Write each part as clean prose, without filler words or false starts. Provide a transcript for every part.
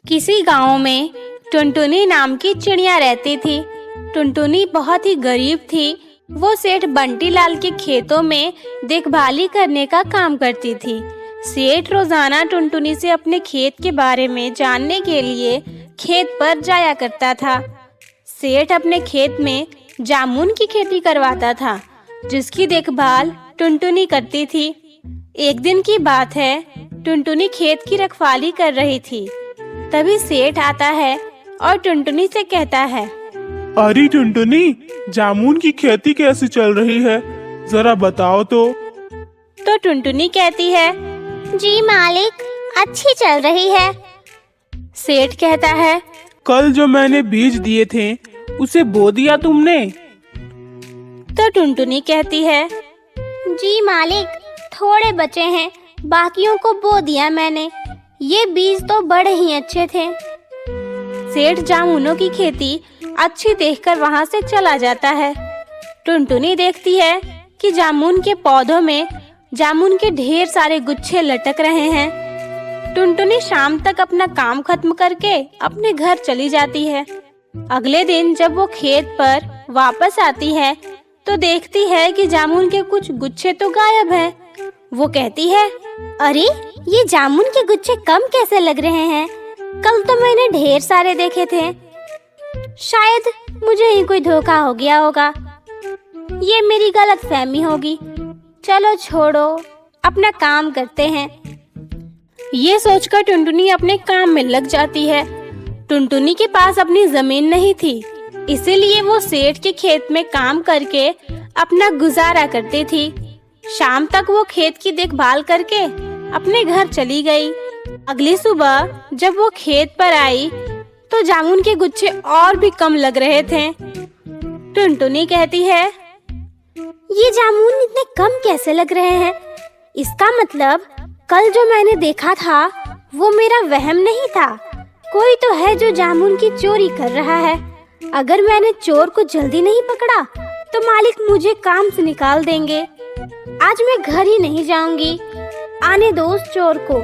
किसी गांव में टुनटुनी नाम की चिड़िया रहती थी। टुनटुनी बहुत ही गरीब थी। वो सेठ बंटीलाल के खेतों में देखभाली करने का काम करती थी। सेठ रोजाना टुनटुनी से अपने खेत के बारे में जानने के लिए खेत पर जाया करता था। सेठ अपने खेत में जामुन की खेती करवाता था, जिसकी देखभाल टुनटुनी करती थी। एक दिन की बात है, टुनटुनी खेत की रखवाली कर रही थी। तभी सेठ आता है और टुनटुनी से कहता है, अरे टुनटुनी, जामुन की खेती कैसी चल रही है, जरा बताओ तो। टुनटुनी कहती है, जी मालिक, अच्छी चल रही है। सेठ कहता है, कल जो मैंने बीज दिए थे उसे बो दिया तुमने? टुनटुनी कहती है, जी मालिक, थोड़े बचे हैं, बाकियों को बो दिया मैंने। ये बीज तो बड़े ही अच्छे थे। सेठ जामुनों की खेती अच्छी देखकर वहां से चला जाता है। टुनटुनी देखती है कि जामुन के पौधों में जामुन के ढेर सारे गुच्छे लटक रहे हैं। टुनटुनी शाम तक अपना काम खत्म करके अपने घर चली जाती है। अगले दिन जब वो खेत पर वापस आती है तो देखती है कि जामुन के कुछ गुच्छे तो गायब हैं। वो कहती है, अरे, ये जामुन के गुच्छे कम कैसे लग रहे हैं? कल तो मैंने ढेर सारे देखे थे। शायद मुझे ही कोई धोखा हो गया होगा। ये मेरी गलतफहमी होगी। चलो छोड़ो, अपना काम करते हैं। ये सोचकर टुनटुनी अपने काम में लग जाती है। टुनटुनी के पास अपनी जमीन नहीं थी, इसीलिए वो सेठ के खेत में काम करके अपना गुजारा करती थी। शाम तक वो खेत की देखभाल करके अपने घर चली गई। अगली सुबह जब वो खेत पर आई तो जामुन के गुच्छे और भी कम लग रहे थे। टुनटुनी कहती है, ये जामुन इतने कम कैसे लग रहे हैं? इसका मतलब कल जो मैंने देखा था वो मेरा वहम नहीं था। कोई तो है जो जामुन की चोरी कर रहा है। अगर मैंने चोर को जल्दी नहीं पकड़ा तो मालिक मुझे काम से निकाल देंगे। आज मैं घर ही नहीं जाऊंगी। आने दो उस चोर को,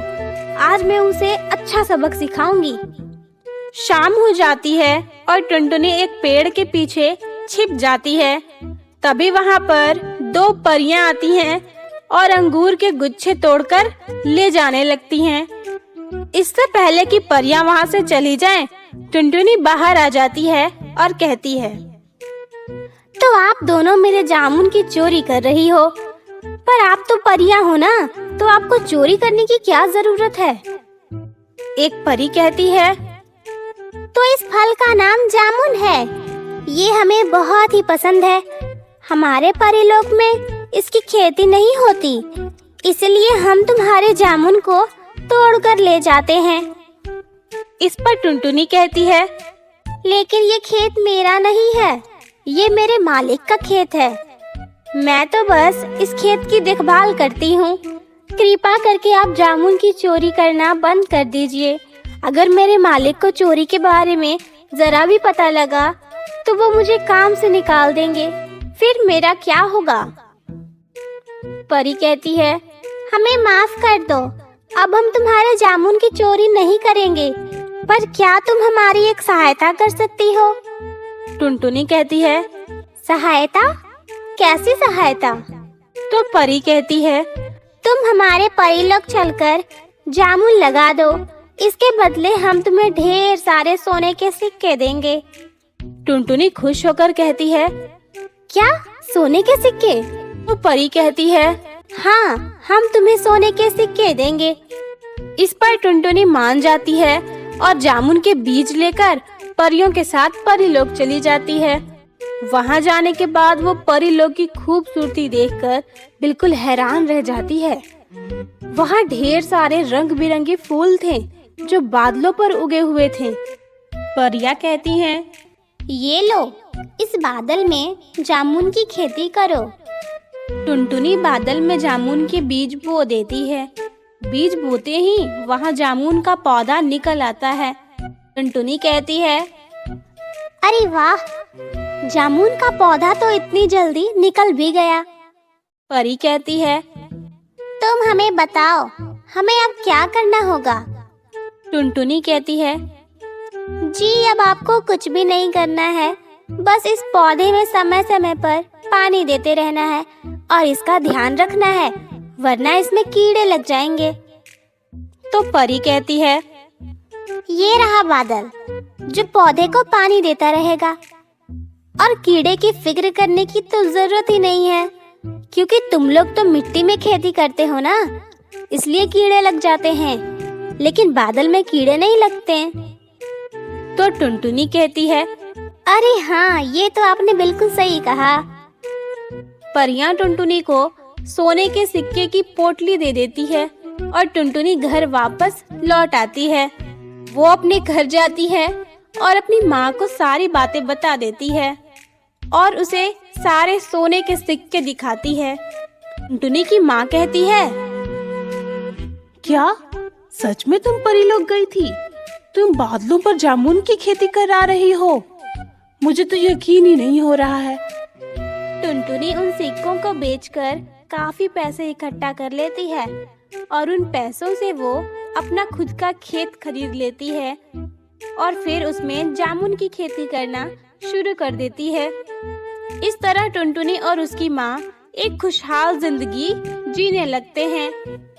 आज मैं उसे अच्छा सबक सिखाऊंगी। शाम हो जाती है और टुनटुनी एक पेड़ के पीछे छिप जाती है। तभी वहां पर दो परियां आती हैं और अंगूर के गुच्छे तोड़कर ले जाने लगती हैं। इससे पहले कि परियां वहां से चली जाएं, टुनटुनी बाहर आ जाती है और कहती है, तो आप दोनों मेरे जामुन की चोरी कर रही हो, पर आप तो परियां हो ना, तो आपको चोरी करने की क्या जरूरत है? एक परी कहती है, तो इस फल का नाम जामुन है। ये हमें बहुत ही पसंद है। हमारे परीलोक में इसकी खेती नहीं होती, इसलिए हम तुम्हारे जामुन को तोड़कर ले जाते हैं। इस पर टुनटुनी कहती है, लेकिन ये खेत मेरा नहीं है, ये मेरे मालिक का खेत है। मैं तो बस इस खेत की देखभाल करती हूँ। कृपा करके आप जामुन की चोरी करना बंद कर दीजिए। अगर मेरे मालिक को चोरी के बारे में जरा भी पता लगा तो वो मुझे काम से निकाल देंगे। फिर मेरा क्या होगा? परी कहती है, हमें माफ कर दो, अब हम तुम्हारे जामुन की चोरी नहीं करेंगे, पर क्या तुम हमारी एक सहायता कर सकती हो? टुनटुनी कहती है, सहायता? कैसी सहायता? तो परी कहती है, तुम हमारे परीलोक चलकर जामुन लगा दो, इसके बदले हम तुम्हें ढेर सारे सोने के सिक्के देंगे। टुनटुनी खुश होकर कहती है, क्या, सोने के सिक्के? तो परी कहती है, हाँ, हम तुम्हें सोने के सिक्के देंगे। इस पर टुनटुनी मान जाती है और जामुन के बीज लेकर परियों के साथ परीलोक चली जाती है। वहां जाने के बाद वो परीलोक की खूबसूरती देखकर बिल्कुल हैरान रह जाती है। वहां ढेर सारे रंग बिरंगे फूल थे जो बादलों पर उगे हुए थे। परियां कहती हैं, ये लो, इस बादल में जामुन की खेती करो। टुनटुनी बादल में जामुन के बीज बो देती है। बीज बोते ही वहां जामुन का पौधा निकल आता है। टुनटुनी कहती है, अरे वाह, जामुन का पौधा तो इतनी जल्दी निकल भी गया। परी कहती है, तुम हमें बताओ, हमें अब क्या करना होगा? टुनटुनी कहती है, जी अब आपको कुछ भी नहीं करना है, बस इस पौधे में समय समय पर पानी देते रहना है और इसका ध्यान रखना है, वरना इसमें कीड़े लग जाएंगे। तो परी कहती है, ये रहा बादल जो पौधे को पानी देता रहेगा, और कीड़े की फिक्र करने की तो जरूरत ही नहीं है, क्योंकि तुम लोग तो मिट्टी में खेती करते हो ना, इसलिए कीड़े लग जाते हैं, लेकिन बादल में कीड़े नहीं लगते। तो टुनटुनी कहती है, अरे हाँ, ये तो आपने बिल्कुल सही कहा। परियां टुनटुनी को सोने के सिक्के की पोटली दे देती है और टुनटुनी घर वापस लौट आती है। वो अपने घर जाती है और अपनी माँ को सारी बातें बता देती है और उसे सारे सोने के सिक्के दिखाती है। टुनटुनी की माँ कहती है, क्या सच में तुम परी लोग गई थी? तुम बादलों पर जामुन की खेती करा रही हो? मुझे तो यकीन ही नहीं हो रहा है। टुनटुनी उन सिक्कों को बेचकर काफी पैसे इकट्ठा कर लेती है और उन पैसों से वो अपना खुद का खेत खरीद लेती है और फिर उसमें जामुन की खेती करना शुरू कर देती है। इस तरह टुनटुनी और उसकी माँ एक खुशहाल जिंदगी जीने लगते हैं।